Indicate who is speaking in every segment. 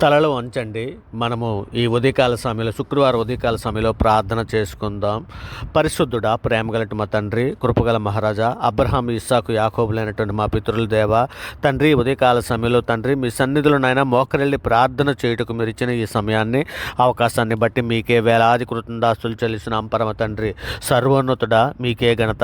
Speaker 1: తలలో వంచండి. మనము ఈ ఉదయకాల సమయంలో శుక్రవారం ఉదయకాల సమయంలో ప్రార్థన చేసుకుందాం. పరిశుద్ధుడా, ప్రేమగలటి మా తండ్రి, కృపగల మహారాజా, అబ్రహాం, ఇస్సాకు, యాకోబులైనటువంటి మా పితరుల దేవ తండ్రి, ఉదయకాల సమయంలో తండ్రి మీ సన్నిధిలో నాయన మోకరెళ్ళి ప్రార్థన చేయుటకు మీరు ఇచ్చిన ఈ సమయాన్ని అవకాశాన్ని బట్టి మీకే వేలాది కృతజ్ఞతాస్తులు చెల్లిస్తున్నాం. పరమ తండ్రి, సర్వోన్నతుడా మీకే ఘనత,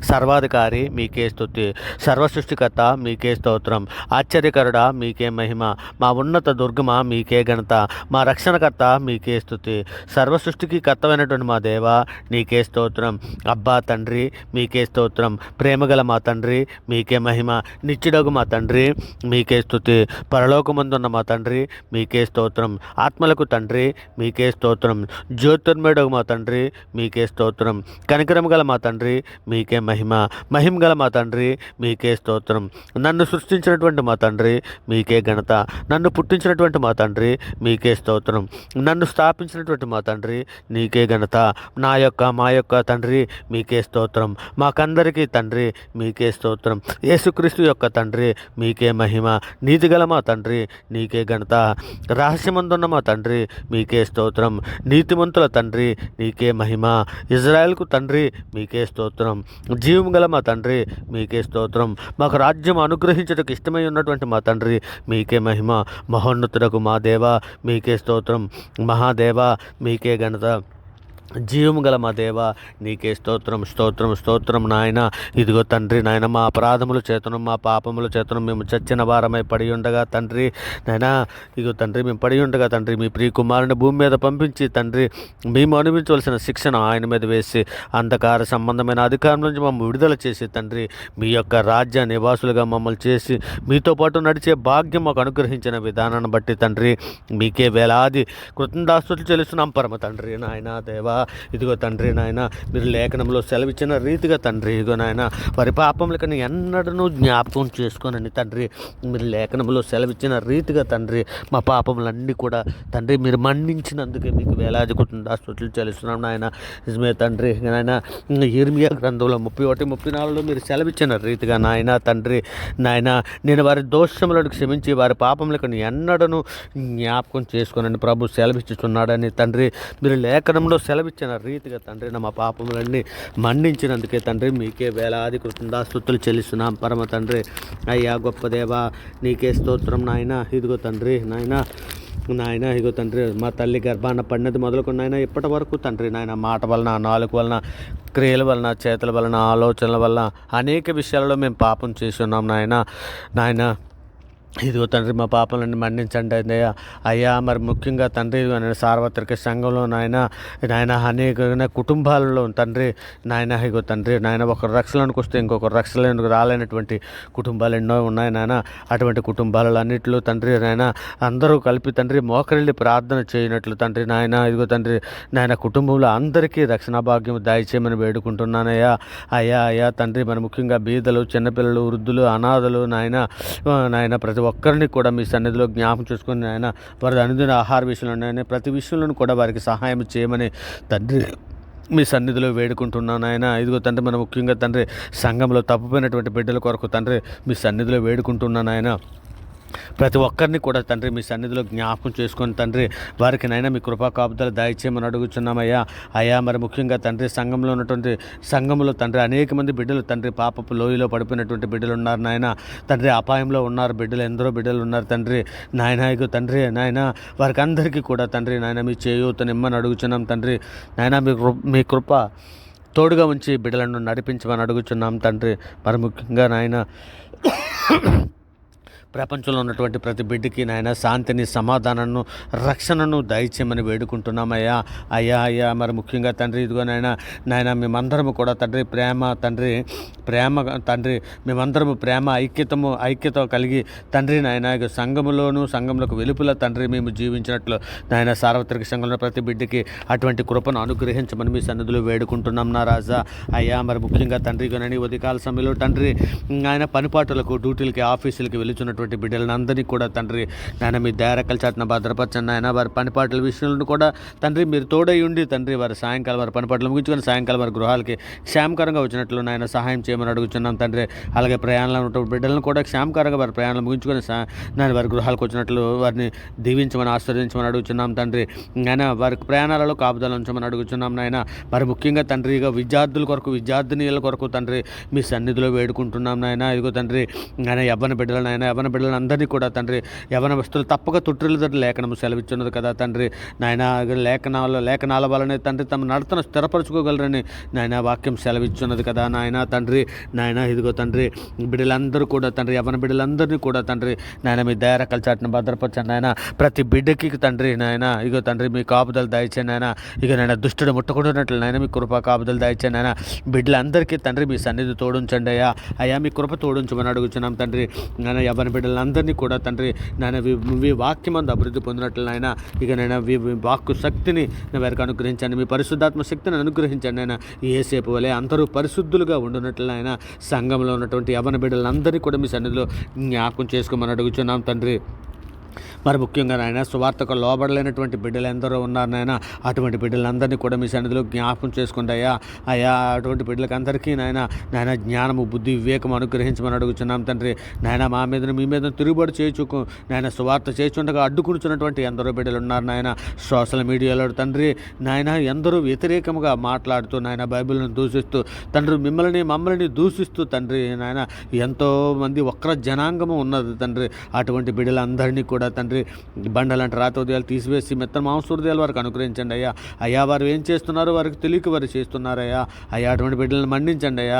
Speaker 1: సర్వాధికారి మీకే స్తుతి, సర్వసృష్టికర్త మీకే స్తోత్రం, ఆశ్చర్యకరుడా మీకే మహిమ, మా ఉన్నత దుర్గమ మీకే ఘనత, మా రక్షణకర్త మీకే స్తుతి, సర్వసృష్టికి కర్తమైనటువంటి మా దేవ నీకే స్తోత్రం. అబ్బా తండ్రి మీకే స్తోత్రం, ప్రేమగల మా తండ్రి మీకే మహిమ, నిత్యుడగు మా తండ్రి మీకే స్తుతి, పరలోకమందున్న మా తండ్రి మీకే స్తోత్రం, ఆత్మలకు తండ్రి మీకే స్తోత్రం, జ్యోతిర్మయుడగు మా తండ్రి మీకే స్తోత్రం, కనికరం గల మా తండ్రి మీకే మహిమ, మహిమ గల మా తండ్రి మీకే స్తోత్రం, నన్ను సృష్టించినటువంటి మా తండ్రి మీకే ఘనత, నన్ను పుట్టించినటువంటి మా తండ్రి మీకే స్తోత్రం, నన్ను స్థాపించినటువంటి మా తండ్రి నీకే ఘనత, మా యొక్క తండ్రి మీకే స్తోత్రం, మాకందరికీ తండ్రి మీకే స్తోత్రం, యేసుక్రీస్తు యొక్క తండ్రి మీకే మహిమ, నీతిగల మా తండ్రి నీకే ఘనత, రహస్యమందున్న మా తండ్రి మీకే స్తోత్రం, నీతిమంతుల తండ్రి నీకే మహిమ, ఇజ్రాయెల్కు తండ్రి మీకే స్తోత్రం, జీవం గల మా తండ్రి మీకే స్తోత్రం, మాకు రాజ్యం అనుగ్రహించడానికి ఇష్టమై ఉన్నటువంటి మా తండ్రి మీకే మహిమ, మహోన్నతుడకు మా దేవ మీకే స్తోత్రం, మహాదేవ మీకే ఘనత, జీవము గల మా దేవ నీకే స్తోత్రం, స్తోత్రం, స్తోత్రం నాయన. ఇదిగో తండ్రి నాయన, మా అపరాధముల చేతను మా పాపముల చేతను మేము చచ్చిన వారమై పడి ఉండగా తండ్రి నాయన, ఇదిగో తండ్రి మేము పడి ఉండగా తండ్రి మీ ప్రియ కుమారుని భూమి మీద పంపించి తండ్రి మేము అనుభవించవలసిన శిక్షణ ఆయన మీద వేసి అంధకార సంబంధమైన అధికారం నుంచి మమ్మల్ని విడుదల చేసి తండ్రి మీ యొక్క రాజ్య నివాసులుగా మమ్మల్ని చేసి మీతో పాటు నడిచే భాగ్యం మాకు అనుగ్రహించిన విధానాన్ని బట్టి తండ్రి మీకే వేలాది కృతజ్ఞతాస్తుతులు చెల్లిస్తున్నాం. పరమ తండ్రి నాయన దేవా, ఇదిగో తండ్రి నాయన, మీరు లేఖనంలో సెలవిచ్చిన రీతిగా తండ్రి ఇదిగో నాయన వారి పాపములకని ఎన్నడూ జ్ఞాపకం చేసుకోనని తండ్రి మీరు లేఖనంలో సెలవిచ్చిన రీతిగా తండ్రి మా పాపములన్నీ కూడా తండ్రి మీరు మన్నించినందుకే మీకు వేలాది కృతజ్ఞతాస్తుతులు చెల్లిస్తున్నాం నాయన. నిజమే తండ్రి నాయన, యిర్మీయా గ్రంథంలో 31, 34 మీరు సెలవిచ్చిన రీతిగా నాయన తండ్రి నాయన, నేను వారి దోషములను క్షమించి వారి పాపములకని ఎన్నడూ జ్ఞాపకం చేసుకోనని ప్రభు సెలవిచ్చుచున్నాడని తండ్రి మీరు లేఖనంలో సెలవిచ్చిన రీతిగా తండ్రి మా పాపములన్నీ మన్నించినందుకే తండ్రి మీకే వేలాది కృతజ్ఞతాస్తుతులు చెల్లిస్తున్నాం. పరమ తండ్రి, అయ్యా గొప్ప దేవా నీకే స్తోత్రం నాయన. ఇదిగో తండ్రి నాయన ఇదిగో తండ్రి మా తల్లి గర్భాన పడినది మొదలుకొని నాయన ఇప్పటి వరకు తండ్రి నాయన మాట వలన, నాలుక వలన, క్రియల వలన, చేతుల వలన, ఆలోచనల వలన అనేక విషయాలలో మేము పాపం చేసి ఉన్నాం నాయన. ఇదిగో తండ్రి మా పాపలన్నీ మన్నించండి అయ్యా. అయ్యా మరి ముఖ్యంగా తండ్రి సార్వత్రిక సంఘంలో నాయన అనేక కుటుంబాలలో తండ్రి నాయన ఇగో తండ్రి నాయన ఒకరు రక్షణలోనికి వస్తే ఇంకొకరు రక్షణలోనికి రాలేనటువంటి కుటుంబాలు ఎన్నో ఉన్నాయి నాయన. అటువంటి కుటుంబాలలో అన్నింటిలో తండ్రి నాయన అందరూ కలిపి తండ్రి మోకరిల్లి ప్రార్థన చేయనట్లు తండ్రి నాయన ఇదిగో తండ్రి నాయన కుటుంబంలో అందరికీ రక్షణ భాగ్యం దయచేయమని వేడుకుంటున్నానయ్యా. అయ్యా తండ్రి మరి ముఖ్యంగా బీదలు, చిన్నపిల్లలు, వృద్ధులు, అనాథలు నాయన ప్రతి ఒక్కరిని కూడా మీ సన్నిధిలో జ్ఞాపకం చేసుకుని ఆయన వారి అనుదిన ఆహార విషయంలో ప్రతి విషయంలోనూ కూడా వారికి సహాయం చేయమని తండ్రి మీ సన్నిధిలో వేడుకుంటున్నాను ఆయన. ఇదిగో తండ్రి మనం ముఖ్యంగా తండ్రి సంఘంలో తప్పిపోయినటువంటి బిడ్డల కొరకు తండ్రి మీ సన్నిధిలో వేడుకుంటున్నాను ఆయన. ప్రతి ఒక్కరిని కూడా తండ్రి మీ సన్నిధిలో జ్ఞాపకం చేసుకొని తండ్రి వారికి నైనా మీ కృపా కాపుదలు దయచేయమని అడుగుతున్నామయ్యా. అయ్యా మరి ముఖ్యంగా తండ్రి సంఘంలో తండ్రి అనేక మంది బిడ్డలు తండ్రి పాపపు లోయలో పడిపోయినటువంటి బిడ్డలు ఉన్నారు నాయన. తండ్రి అపాయంలో ఉన్నారు బిడ్డలు, ఎందరో బిడ్డలు ఉన్నారు తండ్రి నాయన. ఇగో తండ్రి నాయన వారికి అందరికీ కూడా తండ్రి నాయన మీ చేయూతనిమ్మని అడుగుతున్నాం తండ్రి నాయన. మీ కృప తోడుగా ఉంచి బిడ్డలను నడిపించమని అడుగుతున్నాం తండ్రి. మరి ముఖ్యంగా నాయన ప్రపంచంలో ఉన్నటువంటి ప్రతి బిడ్డకి నాయన శాంతిని, సమాధానాన్ని, రక్షణను దయచేయమని వేడుకుంటున్నామయ్యా. అయ్యా మరి ముఖ్యంగా తండ్రి ఇదిగో నాయన మేమందరము కూడా తండ్రి ప్రేమ తండ్రి మేమందరము ప్రేమ ఐక్యత కలిగి తండ్రి నాయన సంఘంలోకి వెలుపల తండ్రి మేము జీవించినట్లు నాయన సార్వత్రిక సంఘంలో ప్రతి బిడ్డకి అటువంటి కృపను అనుగ్రహించమని మీ సన్నిధిలో వేడుకుంటున్నాం నా రాజా. అయ్యా మరి ముఖ్యంగా తండ్రి ఇగోనని ఉదయకాల సమయంలో తండ్రి ఆయన పనిపాటులకు, డ్యూటీలకి, ఆఫీసులకి వెళుచున్నటువంటి బిడ్డలందరినీ కూడా తండ్రి నాయన మీ దయారెక్కల చాటున భద్రపరచండి నాయన. వారి పనిపాట్ల విషయంలో కూడా తండ్రి మీరు తోడై ఉండి తండ్రి వారి సాయంకాలం వారి పనిపాట్లు ముగించుకొని సాయంకాలం వారి గృహాలకి క్షేమకరంగా వచ్చినట్లు నాయన సహాయం చేయమని అడుగుతున్నాం తండ్రి. అలాగే ప్రయాణంలో ఉన్నటువంటి బిడ్డలను కూడా క్షేమకరంగా వారి ప్రయాణాలు ముగించుకొని దాని వారి గృహాలకు వచ్చినట్లు వారిని దీవించమని ఆశీర్వదించమని అడుగుతున్నాం తండ్రి. నాయన వారికి ప్రయాణాలలో కాపుదల ఉంచమని అడుగుతున్నాం నాయన. మరి ముఖ్యంగా తండ్రి ఇక విద్యార్థుల కొరకు విద్యార్థినీల కొరకు తండ్రి మీ సన్నిధిలో వేడుకుంటున్నాం నాయన. ఇదిగో తండ్రి ఆయన యవ్వన బిడ్డలను ఆయన యవ్వన బిడ్డలను అందరినీ కూడా తండ్రి యవ్వన వస్తువులు తప్పక తొట్టిల్లుదని లేఖనము సెలవిచ్చున్నది కదా తండ్రి. నాయన లేఖనాల వలనే తండ్రి తమ నడతను స్థిరపరచుకోగలరని నాయన వాక్యం సెలవిచ్చున్నది కదా నాయన తండ్రి. నాయన ఇదిగో తండ్రి బిడ్డలందరూ కూడా తండ్రి యవ్వన బిడ్డలందరినీ కూడా తండ్రి నాయన మీ దయారకల చాటును భద్రపరచండి నాయన. ప్రతి బిడ్డకి తండ్రి నాయన ఇగో తండ్రి మీ కాపుదలు దయచేయండి నాయన. ఇక నాయన దుష్టుడు ముట్టకుండానట్లు నాయన మీ కృపా కాపుదలు దయచేయండి నాయన. బిడ్డలందరికీ తండ్రి మీ సన్నిధి తోడుంచండి అయ్యా మీ కృప తోడుంచమని అడుగుతున్నాం తండ్రి. నాయన యవ్వన బిడ్డలందరినీ కూడా తండ్రి నాయన వాక్యం అందు అభివృద్ధి పొందినట్లు నాయన. ఇక నేను వాక్కు శక్తిని వారికి అనుగ్రహించండి. మీ పరిశుద్ధాత్మ శక్తిని అనుగ్రహించండి ఆయన. ఏసేపు వలె అందరూ పరిశుద్ధులుగా ఉండునట్లు ఆయన సంఘంలో ఉన్నటువంటి యవ్వన బిడ్డలందరినీ కూడా మీ సన్నిధిలో జ్ఞాపకం చేసుకోమని అడుగుతున్నాం తండ్రి. మరి ముఖ్యంగా నాయన సువార్తకు లోబడలేనటువంటి బిడ్డలు ఎందరో ఉన్నారు నాయన. అటువంటి బిడ్డలందరినీ కూడా మీ సన్నిధిలో జ్ఞాపకం చేసుకోండి అయ్యా అటువంటి బిడ్డలకు అందరికీ నాయన జ్ఞానము బుద్ధి వివేకం అనుగ్రహించమని అడుగుతున్నాం తండ్రి. నాయన మా మీద మీ మీద తిరుగుబాటు చేయుచుకు నాయన సువార్త చేయుచుండగా అడ్డుకుంటున్నటువంటి ఎందరో బిడ్డలు ఉన్నారు నాయన. సోషల్ మీడియాలో తండ్రి నాయన ఎందరో వ్యతిరేకంగా మాట్లాడుతూ నాయన బైబిల్ను దూషిస్తూ తండ్రి మమ్మల్ని దూషిస్తూ తండ్రి నాయన ఎంతోమంది వక్ర జనాంగము ఉన్నది తండ్రి. అటువంటి బిడ్డలందరినీ కూడా తండ్రి బండలంటే రాతోదయాలు తీసివేసి మెత్తన మాంసూర్యాలు వారికి అనుగ్రహించండి అయ్యా వారు ఏం చేస్తున్నారో వారికి తెలియక వారు చేస్తున్నారయ్యా. అటువంటి బిడ్డలను మండించండి అయ్యా.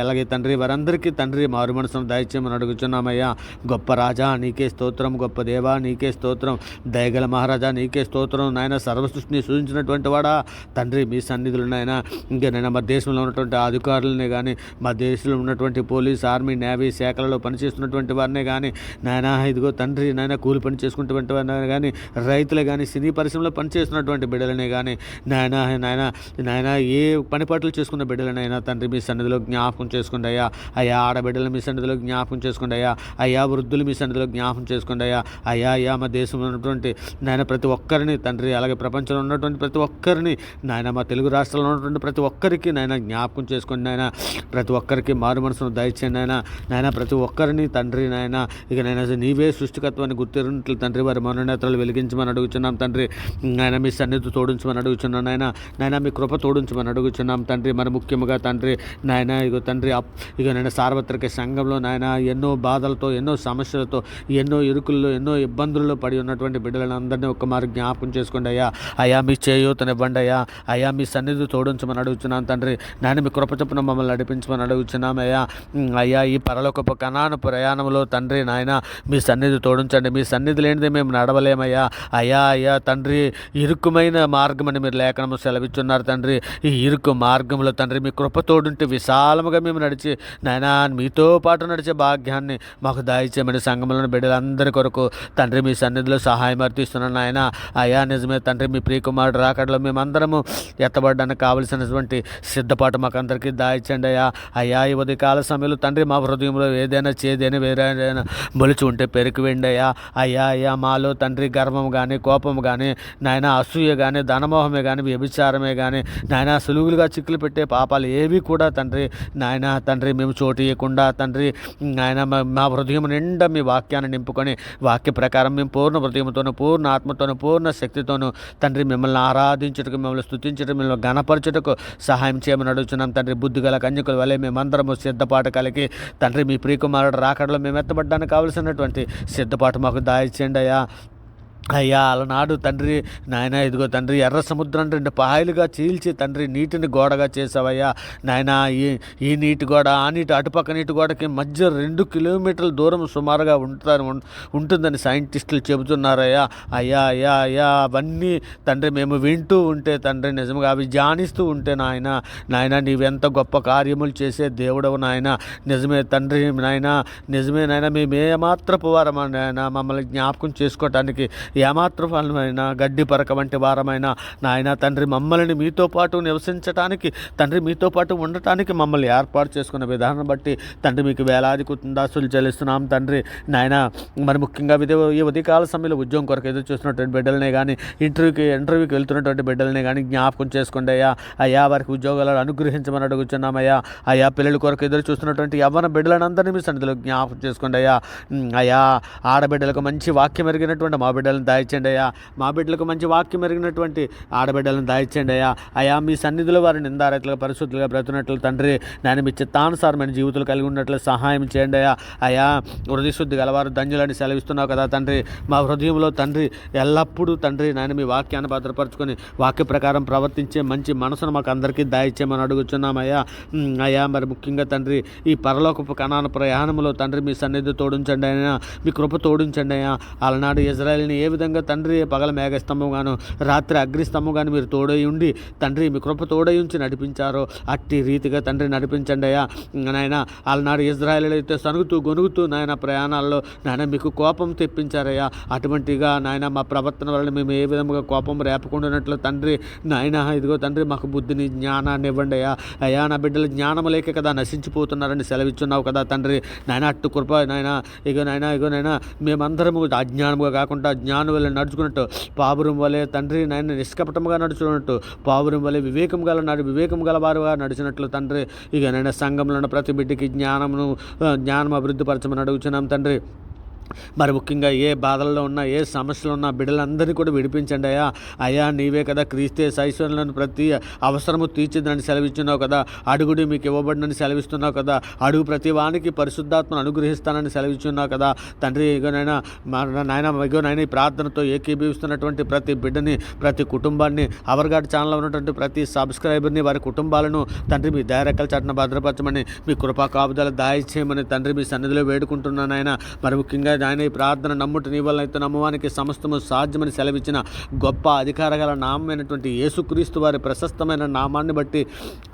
Speaker 1: అలాగే తండ్రి వారందరికీ తండ్రి మారు మనసును దయచేయమని అడుగుతున్నామయ్యా. గొప్ప రాజా నీకే స్తోత్రం, గొప్ప దేవా నీకే స్తోత్రం, దయగల మహారాజా నీకే స్తోత్రం నాయన. సర్వసృష్టిని సూచించినటువంటి వాడా తండ్రి మీ సన్నిధులు నాయన. ఇంకా నేను మా దేశంలో ఉన్నటువంటి అధికారులనే కానీ మా దేశంలో ఉన్నటువంటి పోలీస్ ఆర్మీ నేవీ శాఖలలో పనిచేస్తున్నటువంటి వారినే కానీ నాయన ఇదిగో తండ్రి నాయన కూలి పని చేసుకున్నటువంటి వారిని కానీ రైతులే కానీ సినీ పరిశ్రమలో పనిచేస్తున్నటువంటి బిడ్డలనే కానీ నాయన ఏ పని పాటలు చేసుకున్న బిడ్డలనైనా తండ్రి మీ సన్నిధిలో జ్ఞాపకం చేసుకోండి అయ్యా. ఆడబిడ్డలు మీ సన్నిధిలో జ్ఞాపకం చేసుకోండి అయ్యా. వృద్ధులు మీ సన్నిధిలో జ్ఞాపకం చేసుకోండి అయ్యా. మా దేశంలో ఉన్నటువంటి నాయన ప్రతి ఒక్కరిని తండ్రి అలాగే ప్రపంచంలో ఉన్నటువంటి ప్రతి ఒక్కరిని నాయన మా తెలుగు రాష్ట్రాల్లో ఉన్నటువంటి ప్రతి ఒక్కరికి నాయన జ్ఞాపకం చేసుకోండి నాయన. ప్రతి ఒక్కరికి మారు మనసును దయచేయండి నాయన. ప్రతి ఒక్కరిని తండ్రి నాయన ఇక నీవే సృష్టికత్వాన్ని గుర్తిరినట్లు తండ్రి వారి మనోనేత్రాలు వెలిగించమని అడుగుచున్నాం తండ్రి. నాయన మీ సన్నిధి తోడించమని అడుగుచున్నాం నాయన మీ కృప తోడించమని అడుగుచున్నాం తండ్రి. మరి ముఖ్యంగా తండ్రి నాయన ఇక తండ్రి నాయన సార్వత్రిక సంఘంలో నాయన ఎన్నో బాధలతో ఎన్నో సమస్యలతో ఎన్నో ఇరుకుల్లో ఎన్నో ఇబ్బందుల్లో పడి ఉన్నటువంటి బిడ్డలను అందరినీ ఒక్క మారు జ్ఞాపకం చేసుకోండి అయ్యా. మీ చేయూతనివ్వండి అయ్యా. మీ సన్నిధి తోడించమని అడుగుచున్నాం తండ్రి. నాయన మీ కృప చొప్పున మమ్మల్ని నడిపించమని అడుగుచున్నాం అయ్యా. ఈ పరలోకపు కనాను ప్రయాణంలో తండ్రి నాయన మీ సన్నిధి తోడించండి. మీ సన్నిధి లేనిదే మేము నడవలేమయ్యా. అయ్యా తండ్రి ఇరుకుమైన మార్గం అని మీరు లేఖనము సెలవిచ్చున్నారు తండ్రి. ఈ ఇరుకు మార్గంలో తండ్రి మీ కృప తోడుంటే విశాలముగా మేము నడిచి నాయన మీతో పాటు నడిచే భాగ్యాన్ని మాకు దయచేయమని సంఘంలోని బిడ్డలందరి కొరకు తండ్రి మీ సన్నిధిలో సహాయం అర్థిస్తున్నాను నాయన. అయ్యా నిజమే తండ్రి మీ ప్రియకుమారుడు రాకడలో మేమందరము ఎత్తబడ్డానికి కావలసినటువంటి సిద్ధపాటు మాకు అందరికీ దయచేయండి అయ్యా. ఈ ఉదయకాల సమయంలో తండ్రి మా హృదయంలో ఏదైనా చేదైనా వేరైనా మొలిచి ఉంటే పెరికి వెండి అయ్యా. మాలో తండ్రి గర్వం కానీ కోపం కానీ నాయన అసూయ కానీ ధనమోహమే కానీ వ్యభిచారమే కానీ నాయన సులువులుగా చిక్కులు పెట్టే పాపాలు ఏవి కూడా తండ్రి నాయన తండ్రి మేము చోటు ఇవ్వకుండా తండ్రి నాయన మా హృదయం నిండా మీ వాక్యాన్ని నింపుకొని వాక్య ప్రకారం మేము పూర్ణ హృదయంతోనూ పూర్ణ ఆత్మతోనూ పూర్ణ శక్తితోనూ తండ్రి మిమ్మల్ని ఆరాధించుటకు మిమ్మల్ని స్తుతించటకు మిమ్మల్ని గణపరచుటకు సహాయం చేయమని అడుగుతున్నాం తండ్రి. బుద్ధిగల కన్యకుల వలె మేమందరము సిద్ధపాటు కలిగి తండ్రి మీ ప్రియకుమారుడు రాకడలో మేము ఎత్తబడ్డానికి కావలసినటువంటి సిద్ధపాటు మాకు దయచేయండి అయ్యా. అలనాడు తండ్రి నాయన ఇదిగో తండ్రి ఎర్ర సముద్రం 2 పాయలుగా చీల్చి తండ్రి నీటిని గోడగా చేసావయ్యా నాయన. ఈ నీటి గోడ ఆ నీటి అటుపక్క నీటి గోడకి మధ్య 2 కిలోమీటర్ల దూరం సుమారుగా ఉంటుందని సైంటిస్టులు చెబుతున్నారయ్యా. అయ్యా అవన్నీ తండ్రి మేము వింటూ ఉంటే తండ్రి నిజంగా అవి ధ్యానిస్తూ ఉంటే నాయన నీవెంత గొప్ప కార్యములు చేసే దేవుడవు నాయన. నిజమే తండ్రి నాయన మేము ఏమాత్రపు వారమా నాయన మమ్మల్ని జ్ఞాపకం చేసుకోవటానికి ఏమాత్ర ఫలమైన గడ్డి పరక వంటి వారమైన నాయన తండ్రి మమ్మల్ని మీతో పాటు నివసించటానికి తండ్రి మీతో పాటు ఉండటానికి మమ్మల్ని ఏర్పాటు చేసుకున్న విధానం బట్టి తండ్రి మీకు వేలాది కుందాసులు చెల్లిస్తున్నాం తండ్రి. నాయన మరి ముఖ్యంగా ఈ ఉదయకాల సమయంలో ఉద్యోగం కొరకు ఎదురు చూస్తున్నటువంటి బిడ్డలనే కానీ ఇంటర్వ్యూకి వెళ్తున్నటువంటి బిడ్డలనే కానీ జ్ఞాపకం చేసుకోండి అయ్యా. అయ్యా వారికి ఉద్యోగాలను అనుగ్రహించమని అడుగుతున్నామయ్యా. అయ్యా పిల్లల కొరకు ఎదురు చూస్తున్నటువంటి యవ్వన బిడ్డలందరినీ మీ సన్నిధిలో జ్ఞాపకం చేసుకోండి అయ్యా. అయ్యా ఆడబిడ్డలకు మంచి వాక్యం ఎరిగినటువంటి మా బిడ్డలను దాయిచ్చండి అయ్యా. మా బిడ్డలకు మంచి వాక్యం ఎరిగినటువంటి ఆడబిడ్డలను దాయిచ్చండి అయ్యా. అయ్యా మీ సన్నిధిలో వారిని నిందారైతులుగా పరిశుద్ధులుగా బ్రతున్నట్లు తండ్రి నేను మీ చిత్తానుసారమైన జీవితాలు కలిగి ఉన్నట్లు సహాయం చేయండి అయ్యా. అయ్యా హృదయశుద్ధి గలవారు ధన్యులని సెలవిస్తున్నావు కదా తండ్రి. మా హృదయంలో తండ్రి ఎల్లప్పుడూ తండ్రి నేను మీ వాక్యాన్ని భద్రపరచుకొని వాక్య ప్రకారం ప్రవర్తించే మంచి మనసును మాకు అందరికీ దాయిచ్చేయమని అడుగుతున్నామయ్యా. అయ్యా మరి ముఖ్యంగా తండ్రి ఈ పరలోకపు కణాన ప్రయాణంలో తండ్రి మీ సన్నిధి తోడించండి అయినా మీ కృప తోడించండి అయ్యా. అలనాడు ఇజ్రాయేల్ని ఏ విధంగా తండ్రి పగల మేఘస్తంభం గాను రాత్రి అగ్నిస్తంభం గాను మీరు తోడై ఉండి తండ్రి మీ కృప తోడై ఉంచి నడిపించారో అట్టి రీతిగా తండ్రి నడిపించండి అయ్యా. నాయన అలనాడు ఇజ్రాయేల్ అయితే సనుగుతూ గొనుగుతూ నాయన ప్రయాణాల్లో నాయన మీకు కోపం తెప్పించారయ్యా. అటువంటిగా నాయన మా ప్రవర్తన వల్ల మేము ఏ విధంగా కోపం రేపకుండానట్లు తండ్రి నాయన ఇదిగో తండ్రి మాకు బుద్ధిని జ్ఞానాన్ని ఇవ్వండి అయ్యా. అయ్యా నా బిడ్డలు జ్ఞానం లేక కదా నశించిపోతున్నారని సెలవిచ్చున్నావు కదా తండ్రి. నాయన అట్టు కృప నాయన ఇగో నాయన మేమందరము అజ్ఞానముగా కాకుండా జ్ఞానం వల్ల నడుచుకున్నట్టు పావురం వలె తండ్రి నాయన నిష్కపటముగా నడుచుకున్నట్టు పావురం వలె వివేకం గల వారుగా నడిచినట్లు తండ్రి. ఇక నాయన సంఘంలో ఉన్న ప్రతి బిడ్డకి జ్ఞానం అభివృద్ధిపరచమని అడుగుతున్నాం తండ్రి. మరి ముఖ్యంగా ఏ బాధల్లో ఉన్నా ఏ సమస్యలు ఉన్నా బిడ్డలందరినీ కూడా విడిపించండి అయ్యా. అయ్యా నీవే కదా క్రీస్తే ఐశ్వర్యాలను ప్రతి అవసరము తీర్చిదని సెలవిస్తున్నావు కదా. అడుగుడి మీకు ఇవ్వబడినని సెలవిస్తున్నావు కదా. అడుగు ప్రతి వానికి పరిశుద్ధాత్మను అనుగ్రహిస్తానని సెలవిస్తున్నావు కదా తండ్రి. ఇగోనైనా నాయన ఈ ప్రార్థనతో ఏకీభవిస్తున్నటువంటి ప్రతి బిడ్డని ప్రతి కుటుంబాన్ని అవర్గాడ్ ఛానల్లో ఉన్నటువంటి ప్రతి సబ్స్క్రైబర్ని వారి కుటుంబాలను తండ్రి మీ దయరెక్కల చాటున భద్రపరచమని మీ కృపా కాపుదల దాయిచేయమని తండ్రి మీ సన్నిధిలో వేడుకుంటున్నాను ఆయన. మరి ముఖ్యంగా ఆయన ఈ ప్రార్థన నమ్ముట నీ వల్ల అయితే నమ్మవానికి సమస్తము సాధ్యమని సెలవిచ్చిన గొప్ప అధికార గల నామైనటువంటి యేసుక్రీస్తు వారి ప్రశస్తమైన నామాన్ని బట్టి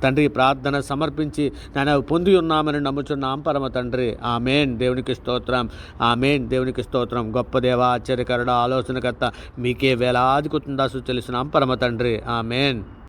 Speaker 1: తండ్రి ప్రార్థన సమర్పించి నేను పొంది ఉన్నామని నమ్ముచున్నాం పరమ తండ్రి. ఆమేన్. దేవునికి స్తోత్రం. ఆమేన్. దేవునికి స్తోత్రం. గొప్ప దేవ ఆశ్చర్యకరుడ ఆలోచనకర్త మీకే వేలాది కృతజ్ఞతాస్తుతులు చెల్లిస్తున్నాం పరమ తండ్రి. ఆమేన్.